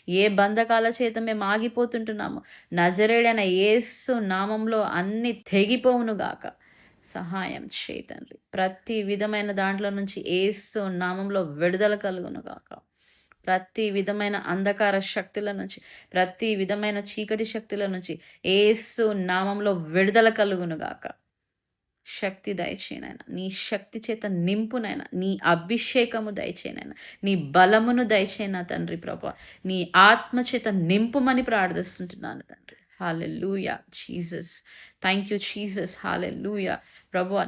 ఏ బంధకాల చేత మేము ఆగిపోతుంటున్నామో నజరేడైన యేసు నామంలో అన్ని తెగిపోవునుగాక. సహాయం చేయి తండ్రి. ప్రతి విధమైన దాంట్లో నుంచి యేసు నామంలో విడుదల కలుగునుగాక. ప్రతి విధమైన అంధకార శక్తుల నుంచి, ప్రతి విధమైన చీకటి శక్తుల నుంచి యేసు నామంలో విడుదల కలుగునుగాక. శక్తి దయచేయనైనా, నీ శక్తి చేత నింపునైనా, నీ అభిషేకము దయచేయనైనా, నీ బలమును దయచేయనా తండ్రి ప్రభా, నీ ఆత్మ చేత నింపుమని ప్రార్థిస్తుంటున్నాను తండ్రి. Hallelujah Jesus. Thank you Jesus. Hallelujah ప్రభా.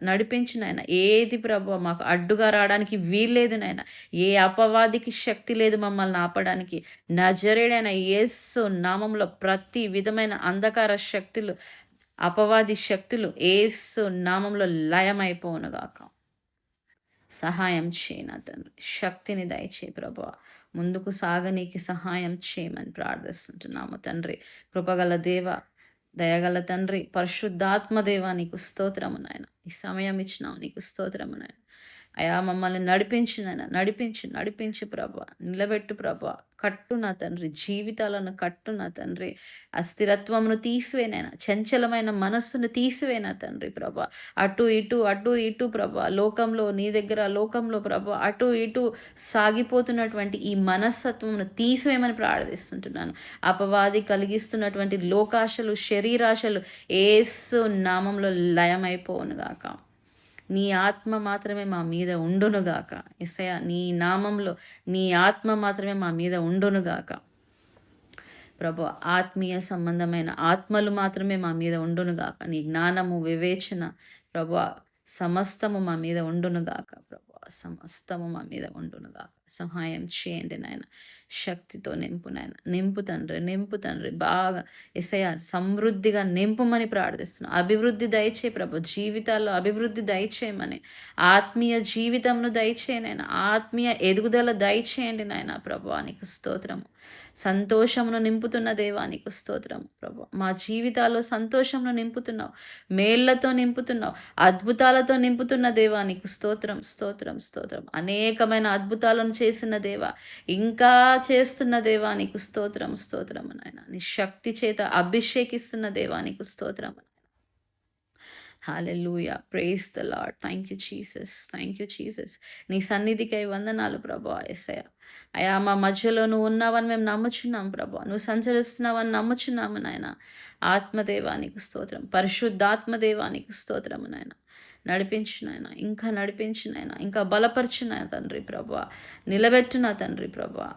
నడిపించునైనా ఏది ప్రభా మాకు అడ్డుగా రావడానికి వీల్లేదు నాయన. ఏ అపవాదికి శక్తి లేదు మమ్మల్ని ఆపడానికి. నజరేడైన యేసు నామంలో ప్రతి విధమైన అంధకార శక్తులు, అపవాది శక్తులు యేసు నామంలో లయమైపోవునుగాక. సహాయం చేయనా తండ్రి. శక్తిని దయచేయి ప్రభువా. ముందుకు సాగనీకి సహాయం చేయమని ప్రార్థిస్తుంటున్నాము తండ్రి. కృపగల దేవ, దయగల తండ్రి, పరిశుద్ధాత్మ దేవా నీకు స్తోత్రము నాయన. ఈ సమయం ఇచ్చినావు నీకు స్తోత్రము నాయన. అయా మమ్మల్ని నడిపించు ప్రభా. నిలబెట్టు ప్రభా. కట్టు నా తండ్రి, జీవితాలను కట్టు నా తండ్రి. అస్థిరత్వమును తీసివేనైనా, చంచలమైన మనస్సును తీసివేనా తండ్రి ప్రభా. అటు ఇటు ప్రభా, నీ దగ్గర లోకంలో ప్రభా అటు ఇటు సాగిపోతున్నటువంటి ఈ మనస్తత్వమును తీసివేయమని ప్రార్థిస్తుంటున్నాను. అపవాది కలిగిస్తున్నటువంటి లోకాశలు, శరీరాశలు యేసు నామంలో లయమైపోవునుగాక. నీ ఆత్మ మాత్రమే మా మీద ఉండునుగాక. యేసయ్యా, నీ నామంలో నీ ఆత్మ మాత్రమే మా మీద ఉండునుగాక. ప్రభు, ఆత్మీయ సంబంధమైన ఆత్మలు మాత్రమే మా మీద ఉండునుగాక. నీ జ్ఞానము, వివేచన ప్రభు సమస్తము మా మీద ఉండునుగాక. ప్రభు, సమస్తము మా మీద ఉండునుగాక. సహాయం చేయండి నాయన. శక్తితో నింపు తండ్రి. బాగా యేసయ్యా సమృద్ధిగా నింపుమని ప్రార్థిస్తున్నాను. అభివృద్ధి దయచే ప్రభు, జీవితాల్లో అభివృద్ధి దయచేయమని, ఆత్మీయ జీవితంను దయచేయనైనా, ఆత్మీయ ఎదుగుదల దయచేయండి నాయన. ప్రభు నీకు స్తోత్రము. సంతోషమును నింపుతున్న దేవానికి స్తోత్రము ప్రభు. మా జీవితాల్లో సంతోషమును నింపుతున్నావు, మేళ్లతో నింపుతున్నావు, అద్భుతాలతో నింపుతున్న దేవానికి స్తోత్రం. అనేకమైన అద్భుతాలను చేసిన దేవా, ఇంకా చేస్తున్న దేవానికి స్తోత్రము నాయన. నీ శక్తి చేత అభిషేకిస్తున్న దేవానికి స్తోత్రము. Hallelujah. Praise the Lord. Thank you Jesus. నీ సన్నిధికై వందనాలు ప్రభా. యేసయ్యా, అయా మా మధ్యలో నువ్వు ఉన్నావని మేము నమ్ముచున్నాం ప్రభా. నువ్వు సంచరిస్తున్నావని నమ్ముచున్నాము నాయన. ఆత్మదేవానికి స్తోత్రం, పరిశుద్ధాత్మదేవానికి స్తోత్రము నాయన. నడిపించు నాయన, ఇంకా బలపరచు నాయన తండ్రి ప్రభా. నిలబెట్టు నా తండ్రి ప్రభా.